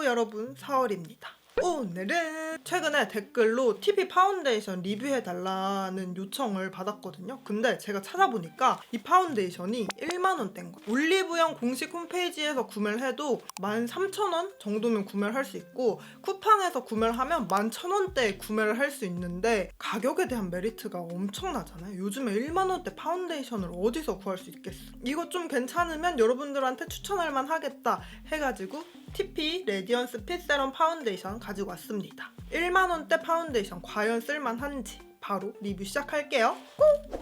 여러분, 4월입니다. 오늘은 최근에 댓글로 TV 파운데이션 리뷰해달라는 요청을 받았거든요. 근데 제가 찾아보니까 이 파운데이션이 1만원대인 거예요. 올리브영 공식 홈페이지에서 구매를 해도 13,000원 정도면 구매를 할 수 있고, 쿠팡에서 구매를 하면 11,000원대에 구매를 할 수 있는데 가격에 대한 메리트가 엄청나잖아요. 요즘에 1만원대 파운데이션을 어디서 구할 수 있겠어. 이거 좀 괜찮으면 여러분들한테 추천할 만하겠다 해가지고 TP 레디언스 핏세럼 파운데이션 가지고 왔습니다. 1만원대 파운데이션 과연 쓸만한지 바로 리뷰 시작할게요.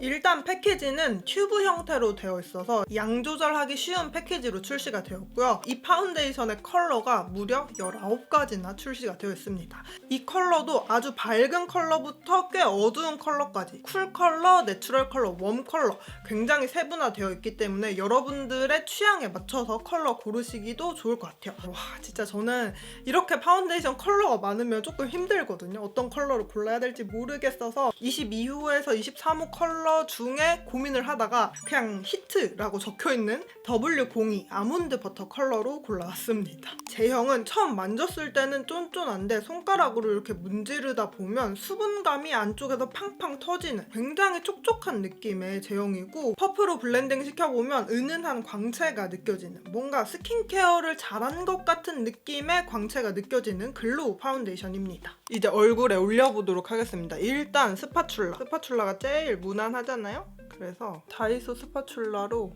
일단 패키지는 튜브 형태로 되어 있어서 양 조절하기 쉬운 패키지로 출시가 되었고요. 이 파운데이션의 컬러가 무려 19가지나 출시가 되어 있습니다. 이 컬러도 아주 밝은 컬러부터 꽤 어두운 컬러까지 쿨 컬러, 내추럴 컬러, 웜 컬러 굉장히 세분화되어 있기 때문에 여러분들의 취향에 맞춰서 컬러 고르시기도 좋을 것 같아요. 와, 진짜 저는 이렇게 파운데이션 컬러가 많으면 조금 힘들거든요. 어떤 컬러를 골라야 될지 모르겠어서 22호에서 23호 컬러 중에 고민을 하다가 그냥 히트라고 적혀있는 W02 아몬드 버터 컬러로 골라왔습니다. 제형은 처음 만졌을 때는 쫀쫀한데 손가락으로 이렇게 문지르다 보면 수분감이 안쪽에서 팡팡 터지는 굉장히 촉촉한 느낌의 제형이고, 퍼프로 블렌딩 시켜보면 은은한 광채가 느껴지는, 뭔가 스킨케어를 잘한 것 같은 느낌의 광채가 느껴지는 글로우 파운데이션입니다. 이제 얼굴에 올려보도록 하겠습니다. 일단 스파츌라가 제일 무난하잖아요? 그래서 다이소 스파츌라로,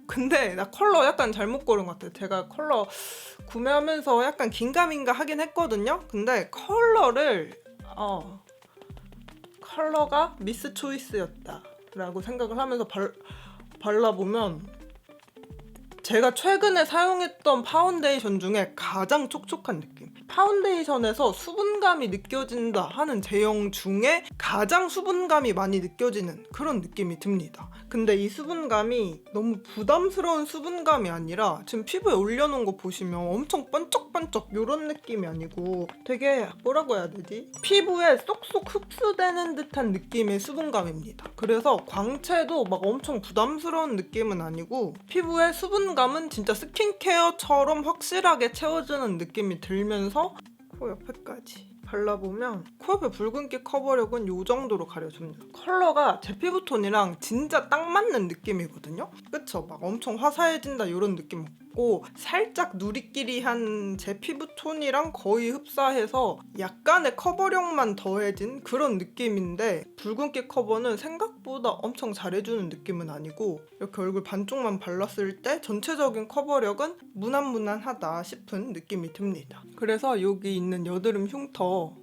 근데 나 컬러 약간 잘못 고른 것 같아요. 제가 컬러 구매하면서 약간 긴가민가 하긴 했거든요. 근데 컬러가 미스 초이스였다 라고 생각을 하면서 발라보면 제가 최근에 사용했던 파운데이션 중에 가장 촉촉한 느낌, 파운데이션에서 수분감이 느껴진다 하는 제형 중에 가장 수분감이 많이 느껴지는 그런 느낌이 듭니다. 근데 이 수분감이 너무 부담스러운 수분감이 아니라 지금 피부에 올려놓은 거 보시면 엄청 번쩍번쩍 이런 느낌이 아니고 되게 뭐라고 해야 되지? 피부에 쏙쏙 흡수되는 듯한 느낌의 수분감입니다. 그래서 광채도 막 엄청 부담스러운 느낌은 아니고 피부에 수분감은 진짜 스킨케어처럼 확실하게 채워주는 느낌이 들면서 코 옆에까지 발라보면 코 옆에 붉은기 커버력은 이 정도로 가려줍니다. 컬러가 제 피부톤이랑 진짜 딱 맞는 느낌이거든요? 그쵸? 막 엄청 화사해진다 이런 느낌 없고 살짝 누리끼리한 제 피부톤이랑 거의 흡사해서 약간의 커버력만 더해진 그런 느낌인데, 붉은기 커버는 생각보다 엄청 잘해주는 느낌은 아니고 이렇게 얼굴 반쪽만 발랐을 때 전체적인 커버력은 무난무난하다 싶은 느낌이 듭니다. 그래서 여기 있는 여드름 흉터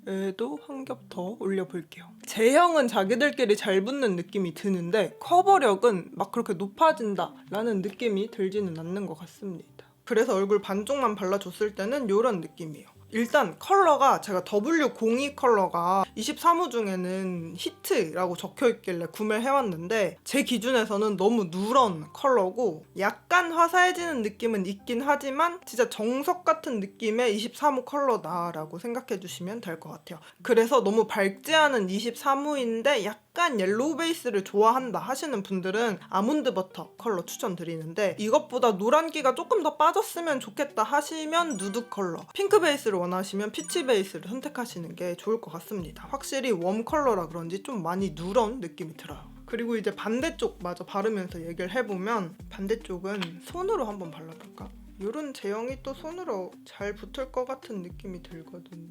에도 한 겹 더 올려볼게요. 제형은 자기들끼리 잘 붙는 느낌이 드는데 커버력은 막 그렇게 높아진다 라는 느낌이 들지는 않는 것 같습니다. 그래서 얼굴 반쪽만 발라줬을 때는 이런 느낌이에요. 일단 컬러가 제가 W02 컬러가 23호 중에는 히트라고 적혀있길래 구매를 해왔는데 제 기준에서는 너무 누런 컬러고 약간 화사해지는 느낌은 있긴 하지만 진짜 정석 같은 느낌의 23호 컬러다라고 생각해주시면 될 것 같아요. 그래서 너무 밝지 않은 23호인데 약간 옐로우 베이스를 좋아한다 하시는 분들은 아몬드 버터 컬러 추천드리는데, 이것보다 노란기가 조금 더 빠졌으면 좋겠다 하시면 누드 컬러, 핑크 베이스를 원하시면 피치 베이스를 선택하시는 게 좋을 것 같습니다. 확실히 웜 컬러라 그런지 좀 많이 누런 느낌이 들어요. 그리고 이제 반대쪽 마저 바르면서 얘기를 해보면, 반대쪽은 손으로 한번 발라볼까? 이런 제형이 또 손으로 잘 붙을 것 같은 느낌이 들거든요.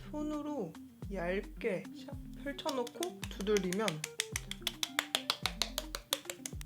손으로 얇게 샥 펼쳐놓고 두드리면,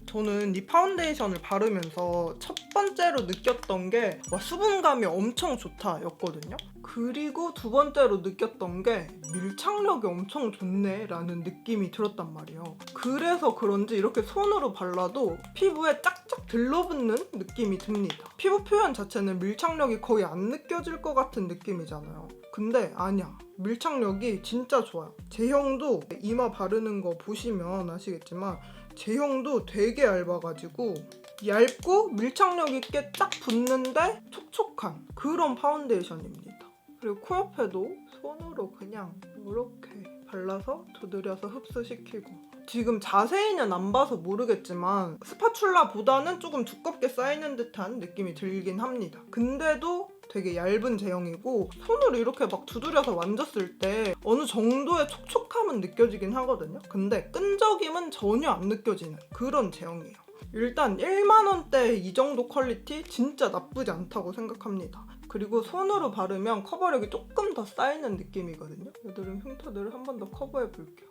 저는 이 파운데이션을 바르면서 첫 번째로 느꼈던 게 수분감이 엄청 좋다 였거든요. 그리고 두 번째로 느꼈던 게 밀착력이 엄청 좋네 라는 느낌이 들었단 말이에요. 그래서 그런지 이렇게 손으로 발라도 피부에 짝짝 들러붙는 느낌이 듭니다. 피부 표현 자체는 밀착력이 거의 안 느껴질 것 같은 느낌이잖아요. 근데 아니야, 밀착력이 진짜 좋아요. 제형도 이마 바르는 거 보시면 아시겠지만 제형도 되게 얇아가지고 얇고 밀착력 있게 딱 붙는데 촉촉한 그런 파운데이션입니다. 그리고 코 옆에도 손으로 그냥 이렇게 발라서 두드려서 흡수시키고 지금 자세히는 안 봐서 모르겠지만 스파츌라보다는 조금 두껍게 쌓이는 듯한 느낌이 들긴 합니다. 근데도 되게 얇은 제형이고 손으로 이렇게 막 두드려서 만졌을 때 어느 정도의 촉촉함은 느껴지긴 하거든요. 근데 끈적임은 전혀 안 느껴지는 그런 제형이에요. 일단 1만 원대 이 정도 퀄리티 진짜 나쁘지 않다고 생각합니다. 그리고 손으로 바르면 커버력이 조금 더 쌓이는 느낌이거든요. 여드름 흉터들을 한 번 더 커버해 볼게요.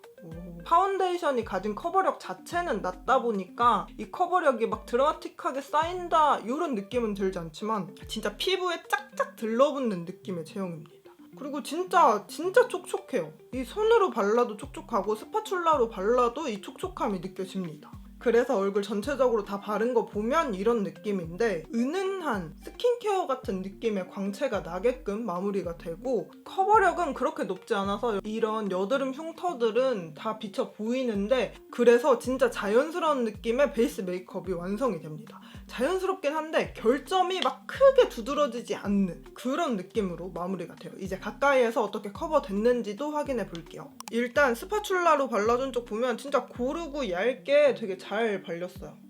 파운데이션이 가진 커버력 자체는 낮다 보니까 이 커버력이 막 드라마틱하게 쌓인다 이런 느낌은 들지 않지만 진짜 피부에 짝짝 들러붙는 느낌의 제형입니다. 그리고 진짜 촉촉해요. 이 손으로 발라도 촉촉하고 스파츌라로 발라도 이 촉촉함이 느껴집니다. 그래서 얼굴 전체적으로 다 바른 거 보면 이런 느낌인데 은은한 스킨케어 같은 느낌의 광채가 나게끔 마무리가 되고 커버력은 그렇게 높지 않아서 이런 여드름 흉터들은 다 비쳐 보이는데 그래서 진짜 자연스러운 느낌의 베이스 메이크업이 완성이 됩니다. 자연스럽긴 한데 결점이 막 크게 두드러지지 않는 그런 느낌으로 마무리가 돼요. 이제 가까이에서 어떻게 커버됐는지도 확인해 볼게요. 일단 스파츌라로 발라준 쪽 보면 진짜 고르고 얇게 되게 잘 발렸어요.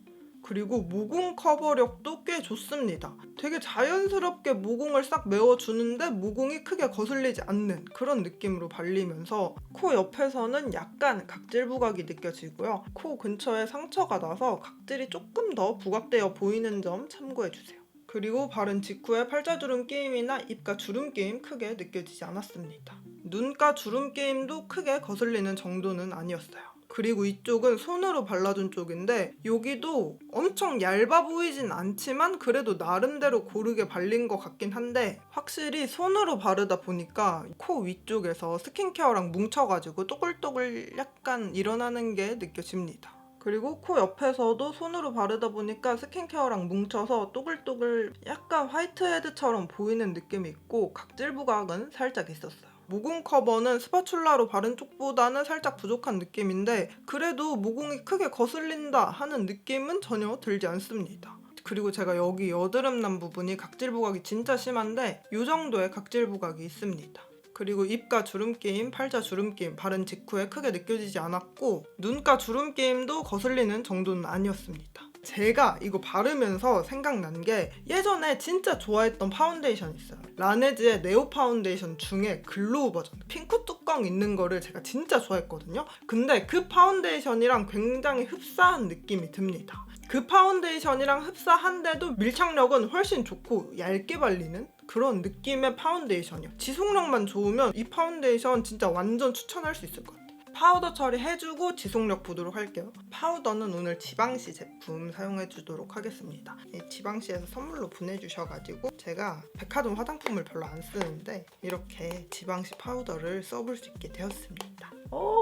그리고 모공 커버력도 꽤 좋습니다. 되게 자연스럽게 모공을 싹 메워주는데 모공이 크게 거슬리지 않는 그런 느낌으로 발리면서 코 옆에서는 약간 각질 부각이 느껴지고요. 코 근처에 상처가 나서 각질이 조금 더 부각되어 보이는 점 참고해주세요. 그리고 바른 직후에 팔자주름 끼임이나 입가 주름 끼임 크게 느껴지지 않았습니다. 눈가 주름 끼임도 크게 거슬리는 정도는 아니었어요. 그리고 이쪽은 손으로 발라준 쪽인데 여기도 엄청 얇아 보이진 않지만 그래도 나름대로 고르게 발린 것 같긴 한데 확실히 손으로 바르다 보니까 코 위쪽에서 스킨케어랑 뭉쳐가지고 또글또글 약간 일어나는 게 느껴집니다. 그리고 코 옆에서도 손으로 바르다 보니까 스킨케어랑 뭉쳐서 또글또글 약간 화이트헤드처럼 보이는 느낌이 있고 각질 부각은 살짝 있었어요. 모공 커버는 스파츌라로 바른 쪽보다는 살짝 부족한 느낌인데 그래도 모공이 크게 거슬린다 하는 느낌은 전혀 들지 않습니다. 그리고 제가 여기 여드름 난 부분이 각질 부각이 진짜 심한데 이 정도의 각질 부각이 있습니다. 그리고 입가 주름끼임, 팔자 주름끼임 바른 직후에 크게 느껴지지 않았고 눈가 주름끼임도 거슬리는 정도는 아니었습니다. 제가 이거 바르면서 생각난 게 예전에 진짜 좋아했던 파운데이션 있어요. 라네즈의 네오 파운데이션 중에 글로우 버전 핑크 뚜껑 있는 거를 제가 진짜 좋아했거든요. 근데 그 파운데이션이랑 굉장히 흡사한 느낌이 듭니다. 그 파운데이션이랑 흡사한데도 밀착력은 훨씬 좋고 얇게 발리는 그런 느낌의 파운데이션이에요. 지속력만 좋으면 이 파운데이션 진짜 완전 추천할 수 있을 것 같아요. 파우더 처리해주고 지속력 보도록 할게요. 파우더는 오늘 지방시 제품 사용해주도록 하겠습니다. 지방시에서 선물로 보내주셔가지고 제가 백화점 화장품을 별로 안 쓰는데 이렇게 지방시 파우더를 써볼 수 있게 되었습니다.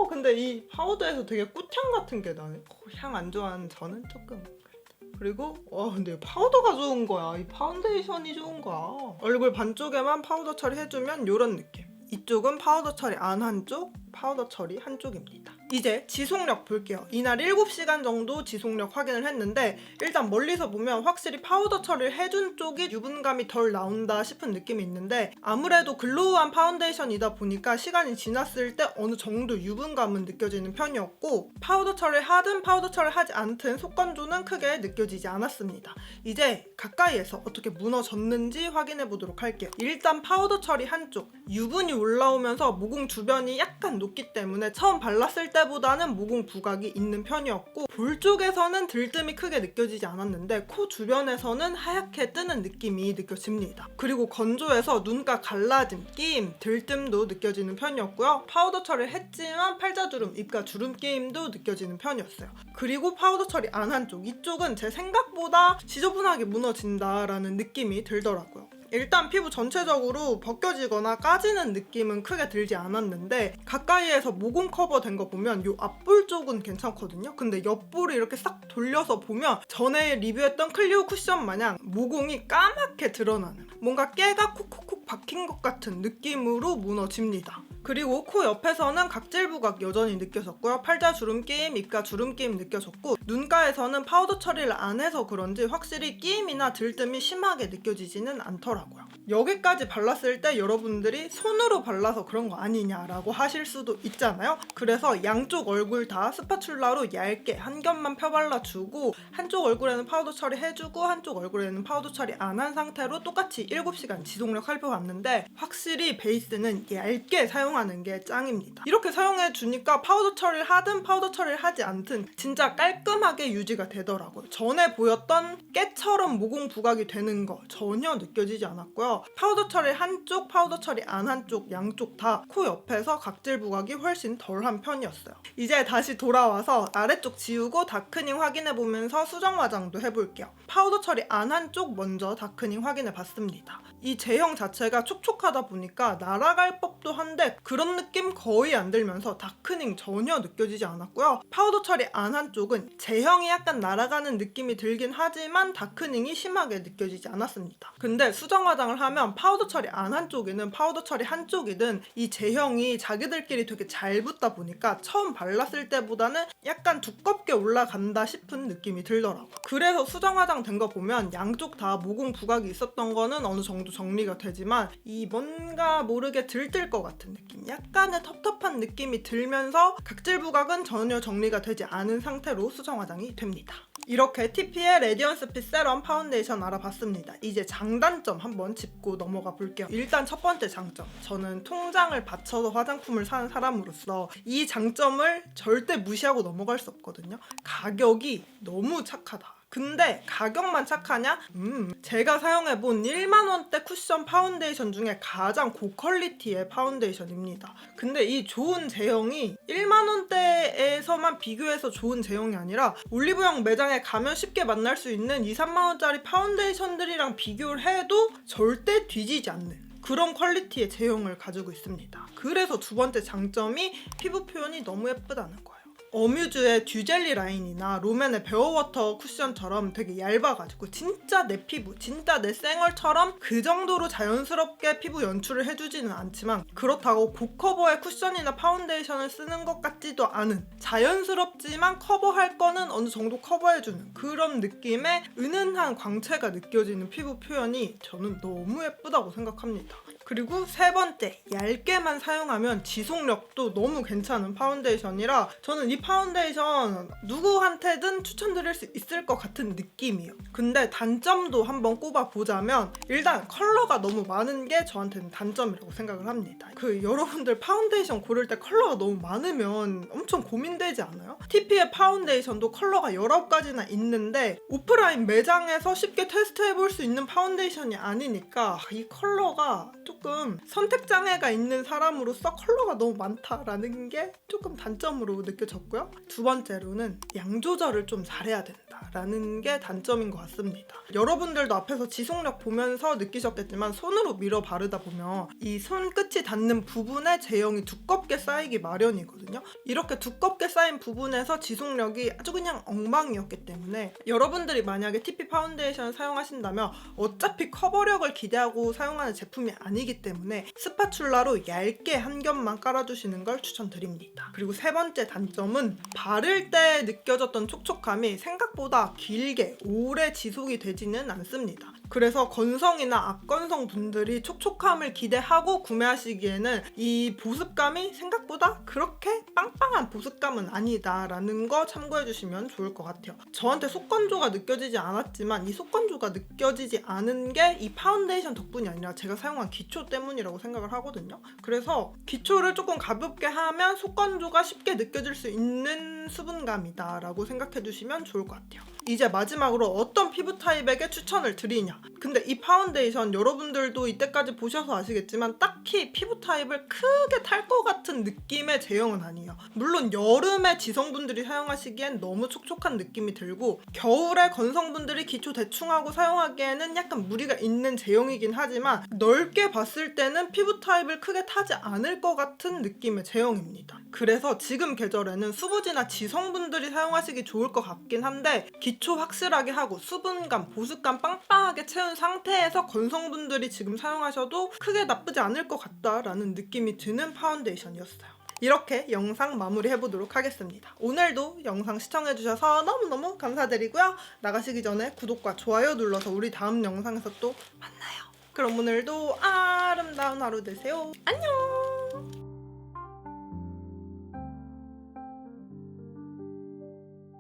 근데 이 파우더에서 되게 꽃향 같은 게 나네. 향 안 좋아하는 저는 조금. 그리고 근데 파우더가 좋은 거야. 이 파운데이션이 좋은 거야. 얼굴 반쪽에만 파우더 처리해주면 이런 느낌. 이쪽은 파우더 처리 안 한쪽, 파우더 처리 한쪽입니다. 이제 지속력 볼게요. 이날 7시간 정도 지속력 확인을 했는데 일단 멀리서 보면 확실히 파우더 처리를 해준 쪽이 유분감이 덜 나온다 싶은 느낌이 있는데 아무래도 글로우한 파운데이션이다 보니까 시간이 지났을 때 어느 정도 유분감은 느껴지는 편이었고 파우더 처리를 하든 파우더 처리를 하지 않든 속건조는 크게 느껴지지 않았습니다. 이제 가까이에서 어떻게 무너졌는지 확인해 보도록 할게요. 일단 파우더 처리 한쪽 유분이 올라오면서 모공 주변이 약간 녹기 때문에 처음 발랐을 때보다는 모공 부각이 있는 편이었고 볼 쪽에서는 들뜸이 크게 느껴지지 않았는데 코 주변에서는 하얗게 뜨는 느낌이 느껴집니다. 그리고 건조해서 눈가 갈라짐, 끼임, 들뜸도 느껴지는 편이었고요. 파우더 처리를 했지만 팔자주름, 입가 주름 끼임도 느껴지는 편이었어요. 그리고 파우더 처리 안 한 쪽, 이쪽은 제 생각보다 지저분하게 무너진다라는 느낌이 들더라고요. 일단 피부 전체적으로 벗겨지거나 까지는 느낌은 크게 들지 않았는데 가까이에서 모공 커버된 거 보면 이 앞볼 쪽은 괜찮거든요. 근데 옆볼을 이렇게 싹 돌려서 보면 전에 리뷰했던 클리오 쿠션 마냥 모공이 까맣게 드러나는 뭔가 깨가 콕콕콕 박힌 것 같은 느낌으로 무너집니다. 그리고 코 옆에서는 각질 부각 여전히 느껴졌고요. 팔자 주름 끼임, 입가 주름 끼임 느껴졌고 눈가에서는 파우더 처리를 안 해서 그런지 확실히 끼임이나 들뜸이 심하게 느껴지지는 않더라고요. 여기까지 발랐을 때 여러분들이 손으로 발라서 그런 거 아니냐라고 하실 수도 있잖아요. 그래서 양쪽 얼굴 다 스파츌라로 얇게 한 겹만 펴발라주고 한쪽 얼굴에는 파우더 처리해주고 한쪽 얼굴에는 파우더 처리 안 한 상태로 똑같이 7시간 지속력 살펴봤는데 확실히 베이스는 얇게 사용하는 게 짱입니다. 이렇게 사용해주니까 파우더 처리를 하든 파우더 처리를 하지 않든 진짜 깔끔하게 유지가 되더라고요. 전에 보였던 깨처럼 모공 부각이 되는 거 전혀 느껴지지 않았고요. 파우더 처리 한쪽, 파우더 처리 안 한쪽 양쪽 다 코 옆에서 각질 부각이 훨씬 덜한 편이었어요. 이제 다시 돌아와서 아래쪽 지우고 다크닝 확인해보면서 수정 화장도 해볼게요. 파우더 처리 안 한쪽 먼저 다크닝 확인해봤습니다. 이 제형 자체가 촉촉하다 보니까 날아갈 법도 한데 그런 느낌 거의 안 들면서 다크닝 전혀 느껴지지 않았고요. 파우더 처리 안 한쪽은 제형이 약간 날아가는 느낌이 들긴 하지만 다크닝이 심하게 느껴지지 않았습니다. 근데 수정 화장을 하면 파우더 처리 안 한쪽이든 파우더 처리 한쪽이든 이 제형이 자기들끼리 되게 잘 붙다 보니까 처음 발랐을 때보다는 약간 두껍게 올라간다 싶은 느낌이 들더라고요. 그래서 수정 화장 된 거 보면 양쪽 다 모공 부각이 있었던 거는 어느 정도 정리가 되지만 이 뭔가 모르게 들뜰 것 같은 느낌, 약간의 텁텁한 느낌이 들면서 각질 부각은 전혀 정리가 되지 않은 상태로 수정 화장이 됩니다. 이렇게 TP의 레디언스 핏 세럼 파운데이션 알아봤습니다. 이제 장단점 한번 짚고 넘어가 볼게요. 일단 첫 번째 장점, 저는 통장을 바쳐서 화장품을 사는 사람으로서 이 장점을 절대 무시하고 넘어갈 수 없거든요. 가격이 너무 착하다. 근데 가격만 착하냐? 제가 사용해본 1만원대 쿠션 파운데이션 중에 가장 고퀄리티의 파운데이션입니다. 근데 이 좋은 제형이 1만원대에서만 비교해서 좋은 제형이 아니라 올리브영 매장에 가면 쉽게 만날 수 있는 2, 3만원짜리 파운데이션들이랑 비교를 해도 절대 뒤지지 않는 그런 퀄리티의 제형을 가지고 있습니다. 그래서 두 번째 장점이 피부 표현이 너무 예쁘다는 거예요. 어뮤즈의 듀젤리 라인이나 롬앤의 베어워터 쿠션처럼 되게 얇아가지고 진짜 내 피부, 진짜 내 쌩얼처럼 그 정도로 자연스럽게 피부 연출을 해주지는 않지만 그렇다고 고커버의 쿠션이나 파운데이션을 쓰는 것 같지도 않은 자연스럽지만 커버할 거는 어느 정도 커버해주는 그런 느낌의 은은한 광채가 느껴지는 피부 표현이 저는 너무 예쁘다고 생각합니다. 그리고 세 번째, 얇게만 사용하면 지속력도 너무 괜찮은 파운데이션이라 저는 이 파운데이션 누구한테든 추천드릴 수 있을 것 같은 느낌이에요. 근데 단점도 한번 꼽아보자면 일단 컬러가 너무 많은 게 저한테는 단점이라고 생각을 합니다. 여러분들 파운데이션 고를 때 컬러가 너무 많으면 엄청 고민되지 않아요? TP의 파운데이션도 컬러가 19가지나 있는데 오프라인 매장에서 쉽게 테스트해볼 수 있는 파운데이션이 아니니까 이 컬러가 조금 선택장애가 있는 사람으로서 컬러가 너무 많다라는 게 조금 단점으로 느껴졌고요. 두 번째로는 양 조절을 좀 잘해야 된다라는 게 단점인 것 같습니다. 여러분들도 앞에서 지속력 보면서 느끼셨겠지만 손으로 밀어 바르다 보면 이 손끝이 닿는 부분에 제형이 두껍게 쌓이기 마련이거든요. 이렇게 두껍게 쌓인 부분에서 지속력이 아주 그냥 엉망이었기 때문에 여러분들이 만약에 TP 파운데이션을 사용하신다면 어차피 커버력을 기대하고 사용하는 제품이 아니기 때문에 스파츌라로 얇게 한 겹만 깔아주시는 걸 추천드립니다. 그리고 세 번째 단점은 바를 때 느껴졌던 촉촉함이 생각보다 길게 오래 지속이 되지는 않습니다. 그래서 건성이나 악건성 분들이 촉촉함을 기대하고 구매하시기에는 이 보습감이 생각보다 그렇게 빵빵한 보습감은 아니다라는 거 참고해주시면 좋을 것 같아요. 저한테 속건조가 느껴지지 않았지만 이 속건조가 느껴지지 않은 게 이 파운데이션 덕분이 아니라 제가 사용한 기초 때문이라고 생각을 하거든요. 그래서 기초를 조금 가볍게 하면 속건조가 쉽게 느껴질 수 있는 수분감이다 라고 생각해주시면 좋을 것 같아요. 이제 마지막으로 어떤 피부 타입에게 추천을 드리냐. 근데 이 파운데이션 여러분들도 이때까지 보셔서 아시겠지만 딱히 피부 타입을 크게 탈 것 같은 느낌의 제형은 아니에요. 물론 여름에 지성분들이 사용하시기엔 너무 촉촉한 느낌이 들고 겨울에 건성분들이 기초 대충 하고 사용하기에는 약간 무리가 있는 제형이긴 하지만 넓게 봤을 때는 피부 타입을 크게 타지 않을 것 같은 느낌의 제형입니다. 그래서 지금 계절에는 수부지나 지성분들이 사용하시기 좋을 것 같긴 한데 기초 확실하게 하고 수분감, 보습감 빵빵하게 채우는 없는 상태에서 건성분들이 지금 사용하셔도 크게 나쁘지 않을 것 같다라는 느낌이 드는 파운데이션이었어요. 이렇게 영상 마무리해보도록 하겠습니다. 오늘도 영상 시청해주셔서 너무너무 감사드리고요. 나가시기 전에 구독과 좋아요 눌러서 우리 다음 영상에서 또 만나요. 그럼 오늘도 아름다운 하루 되세요. 안녕!